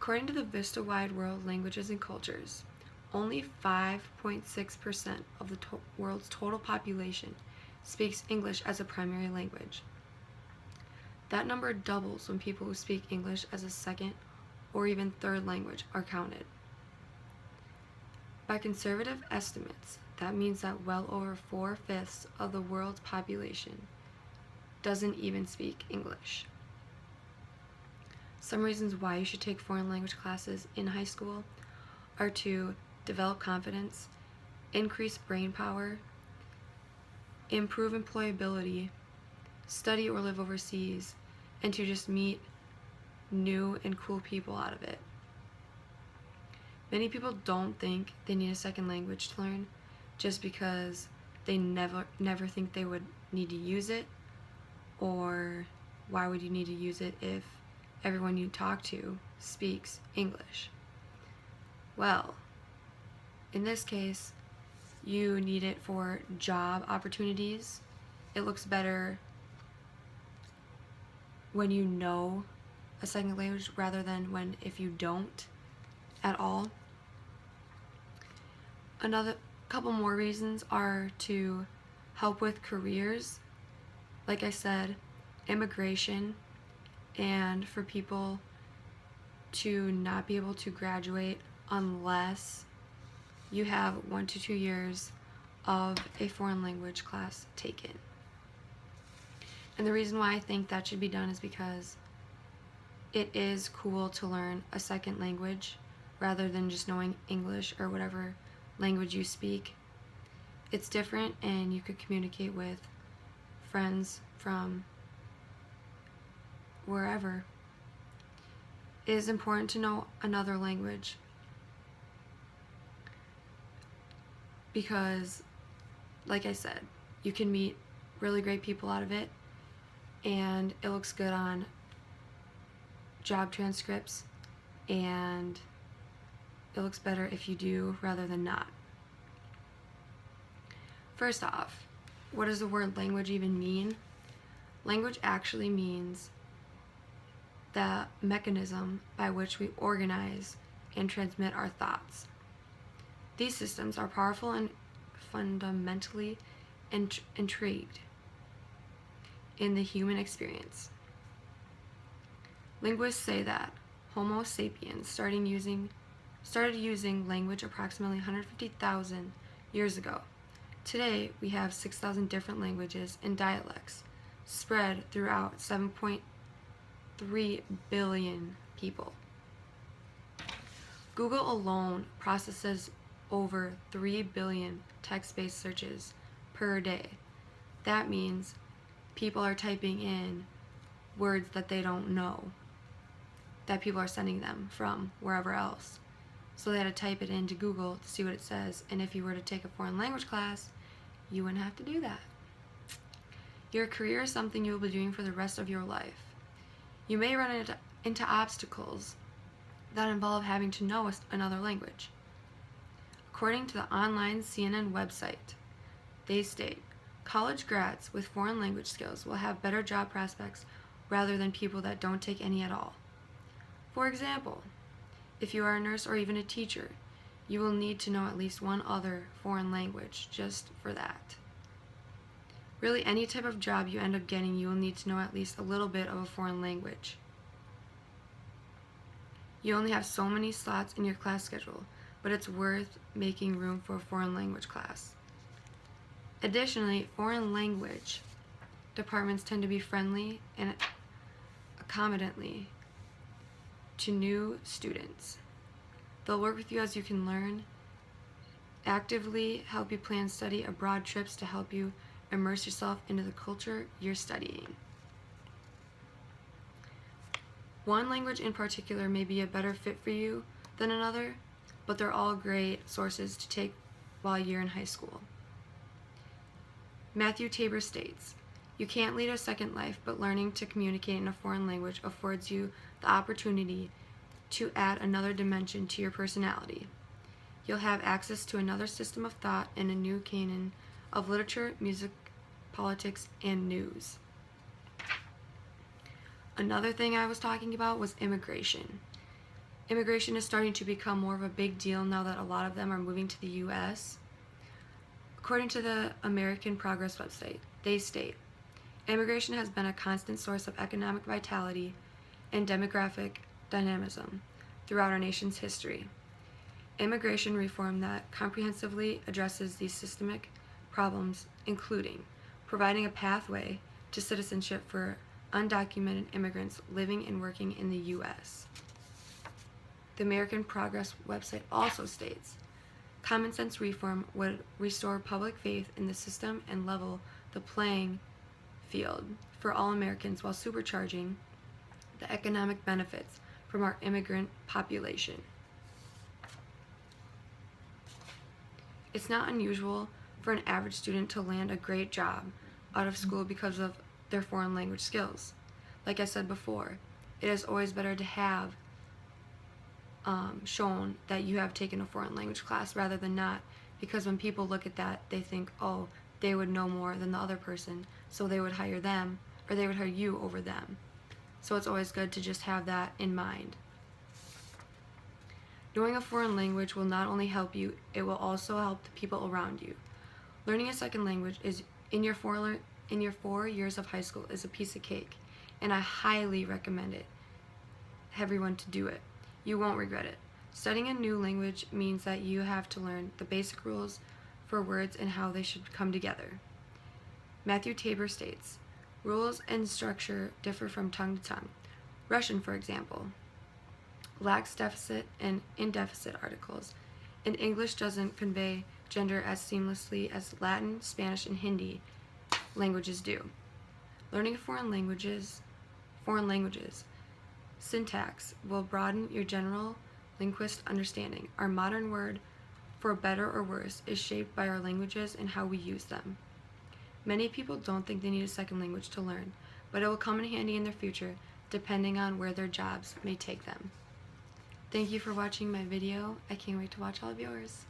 According to the Vista Wide World Languages and Cultures, only 5.6% of the world's total population speaks English as a primary language. That number doubles when people who speak English as a second or even third language are counted. By conservative estimates, that means that well over 4/5 of the world's population doesn't even speak English. Some reasons why you should take foreign language classes in high school are to develop confidence, increase brain power, improve employability, study or live overseas, and to just meet new and cool people out of it. Many people don't think they need a second language to learn just because they never think they would need to use it, or why would you need to use it if everyone you talk to speaks English? Well, in this case, you need it for job opportunities. It looks better when you know a second language rather than if you don't at all. Another couple more reasons are to help with careers, like I said, immigration, and for people to not be able to graduate unless you have 1 to 2 years of a foreign language class taken. And the reason why I think that should be done is because it is cool to learn a second language rather than just knowing English or whatever language you speak. It's different, and you could communicate with friends from wherever. It is important to know another language because, like I said, you can meet really great people out of it, and it looks good on job transcripts, and it looks better if you do rather than not. First off, what does the word language even mean? Language actually means the mechanism by which we organize and transmit our thoughts. These systems are powerful and fundamentally intrigued in the human experience. Linguists say that Homo sapiens started using language approximately 150,000 years ago. Today, we have 6,000 different languages and dialects spread throughout 7.3 billion people. Google alone processes over 3 billion text-based searches per day. That means people are typing in words that they don't know, that people are sending them from wherever else. So they had to type it into Google to see what it says, and if you were to take a foreign language class, you wouldn't have to do that. Your career is something you will be doing for the rest of your life. You may run into obstacles that involve having to know another language. According to the online CNN website, they state, college grads with foreign language skills will have better job prospects rather than people that don't take any at all. For example, if you are a nurse or even a teacher, you will need to know at least one other foreign language just for that. Really, any type of job you end up getting, you will need to know at least a little bit of a foreign language. You only have so many slots in your class schedule, but it's worth making room for a foreign language class. Additionally, foreign language departments tend to be friendly and accommodatingly to new students. They'll work with you as you can learn, actively help you plan study abroad trips to help you immerse yourself into the culture you're studying. One language in particular may be a better fit for you than another, but they're all great sources to take while you're in high school. Matthew Tabor states, "You can't lead a second life, but learning to communicate in a foreign language affords you the opportunity to add another dimension to your personality. You'll have access to another system of thought and a new canon of literature, music, politics, and news." Another thing I was talking about was immigration. Immigration is starting to become more of a big deal now that a lot of them are moving to the U.S. According to the American Progress website, they state, immigration has been a constant source of economic vitality and demographic dynamism throughout our nation's history. Immigration reform that comprehensively addresses these systemic problems, including providing a pathway to citizenship for undocumented immigrants living and working in the U.S. The American Progress website also states, common sense reform would restore public faith in the system and level the playing field for all Americans while supercharging the economic benefits from our immigrant population. It's not unusual for an average student to land a great job out of school because of their foreign language skills. Like I said before, it is always better to have shown that you have taken a foreign language class rather than not, because when people look at that, they think, oh, they would know more than the other person, so they would hire them, or they would hire you over them. So it's always good to just have that in mind. Knowing a foreign language will not only help you, it will also help the people around you. Learning a second language is in your 4 years of high school is a piece of cake, and I highly recommend it. Everyone to do it. You won't regret it. Studying a new language means that you have to learn the basic rules for words and how they should come together. Matthew Tabor states, rules and structure differ from tongue to tongue. Russian, for example, lacks deficit and indeficit articles, and English doesn't convey gender as seamlessly as Latin, Spanish, and Hindi languages do. Learning foreign languages, syntax will broaden your general linguist understanding. Our modern word for better or worse is shaped by our languages and how we use them. Many people don't think they need a second language to learn, but it will come in handy in their future depending on where their jobs may take them. Thank you for watching my video. I can't wait to watch all of yours.